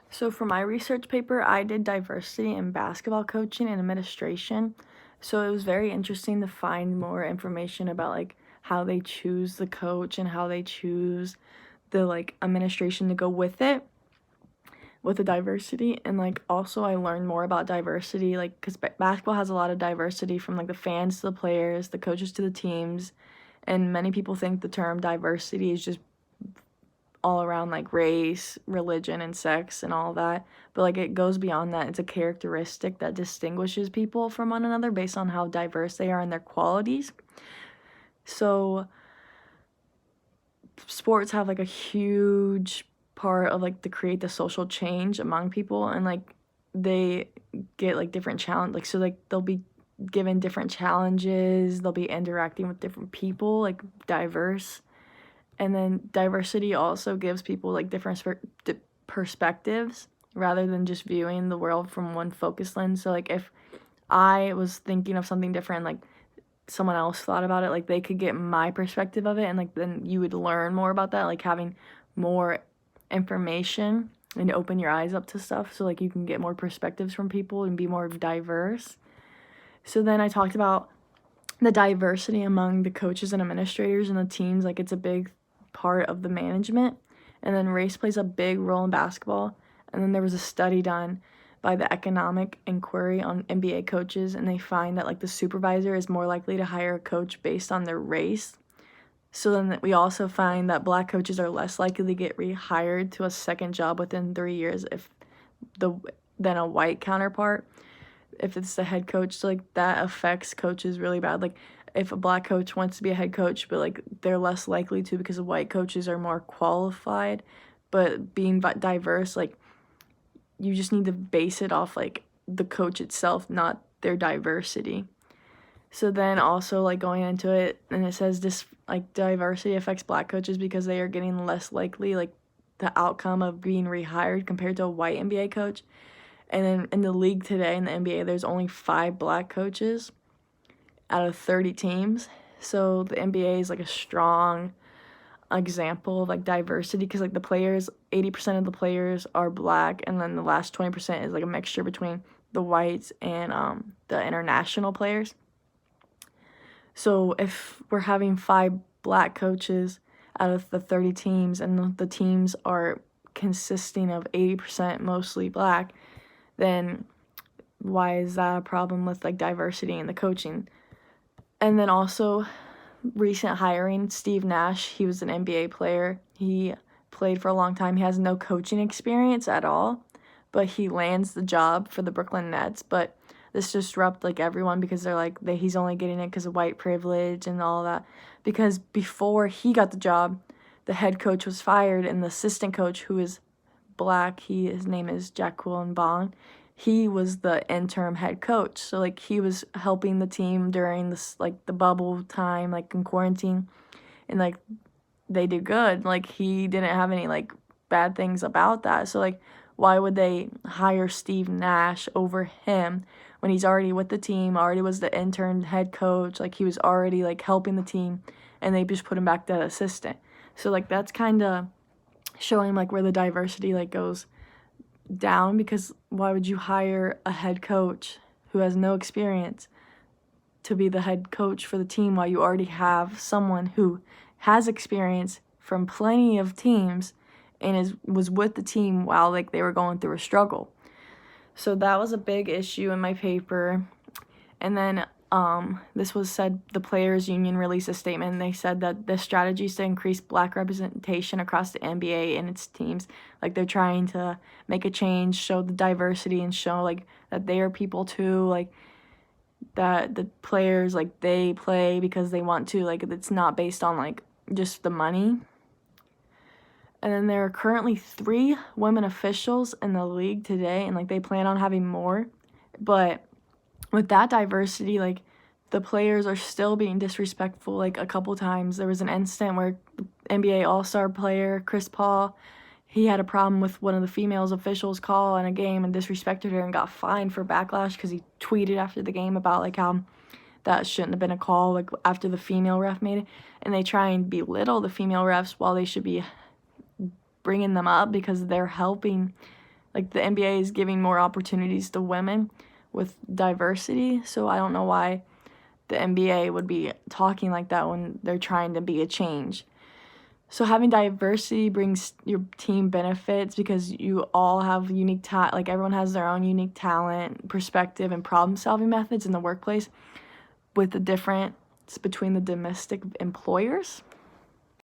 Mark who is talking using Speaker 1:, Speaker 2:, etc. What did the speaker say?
Speaker 1: So for my research paper, I did diversity in basketball coaching and administration. So it was very interesting to find more information about like how they choose the coach and how they choose the like administration to go with the diversity. And like also I learned more about diversity like cuz basketball has a lot of diversity from like the fans to the players, the coaches to the teams, and many people think the term diversity is just all around like race, religion, and sex and all that. But like it goes beyond that. It's a characteristic that distinguishes people from one another based on how diverse they are in their qualities. So sports have like a huge part of like to create the social change among people, and like they get like different challenge like so like they'll be given different challenges, they'll be interacting with different people, like diverse. And then diversity also gives people like different perspectives rather than just viewing the world from one focus lens. So like if I was thinking of something different, like someone else thought about it, like they could get my perspective of it, and like then you would learn more about that, like having more information and open your eyes up to stuff so like you can get more perspectives from people and be more diverse. So then I talked about the diversity among the coaches and administrators and the teams, like it's a big part of the management. And then race plays a big role in basketball. And then there was a study done by the Economic Inquiry on NBA coaches, and they find that like the supervisor is more likely to hire a coach based on their race. So then we also find that black coaches are less likely to get rehired to a second job within 3 years if the than a white counterpart if it's the head coach. So like that affects coaches really bad. Like if a black coach wants to be a head coach, but like they're less likely to because the white coaches are more qualified. But being diverse, like you just need to base it off like the coach itself, not their diversity. So then also like going into it, and it says this like diversity affects black coaches because they are getting less likely like the outcome of being rehired compared to a white NBA coach. And then in the league today, in the NBA, there's only 5 black coaches out of 30 teams. So the NBA is like a strong example of like diversity because like the players, 80% of the players are black, and then the last 20% is like a mixture between the whites and the international players. So if we're having 5 black coaches out of the 30 teams, and the teams are consisting of 80% mostly black, then why is that a problem with like diversity in the coaching? And then also recent hiring, Steve Nash, he was an NBA player. He played for a long time. He has no coaching experience at all, but he lands the job for the Brooklyn Nets. But this disrupts like everyone because they're like he's only getting it because of white privilege and all that. Because before he got the job, the head coach was fired, and the assistant coach, who is black, his name is Jacqueline Bong, he was the interim head coach. So like he was helping the team during this like the bubble time, like in quarantine, and like they did good. Like he didn't have any like bad things about that. So like why would they hire Steve Nash over him when he's already with the team, already was the intern head coach, like he was already like helping the team, and they just put him back to assistant. So like that's kind of showing like where the diversity like goes down, because why would you hire a head coach who has no experience to be the head coach for the team while you already have someone who has experience from plenty of teams and was with the team while like they were going through a struggle. So that was a big issue in my paper. And then this was said, the players union released a statement, and they said that the strategy is to increase black representation across the NBA and its teams. Like they're trying to make a change, show the diversity, and show like that they are people too, like that the players like they play because they want to, like it's not based on like just the money. And then there are currently 3 women officials in the league today, and like they plan on having more. But with that diversity, like the players are still being disrespectful. Like a couple times there was an incident where the NBA All-Star player Chris Paul, he had a problem with one of the females officials call in a game and disrespected her and got fined for backlash because he tweeted after the game about like how that shouldn't have been a call, like after the female ref made it. And they try and belittle the female refs while they should be bringing them up because they're helping like the NBA is giving more opportunities to women with diversity, so I don't know why the NBA would be talking like that when they're trying to be a change. So having diversity brings your team benefits because you all have unique like everyone has their own unique talent, perspective, and problem-solving methods in the workplace with the difference between the domestic employers.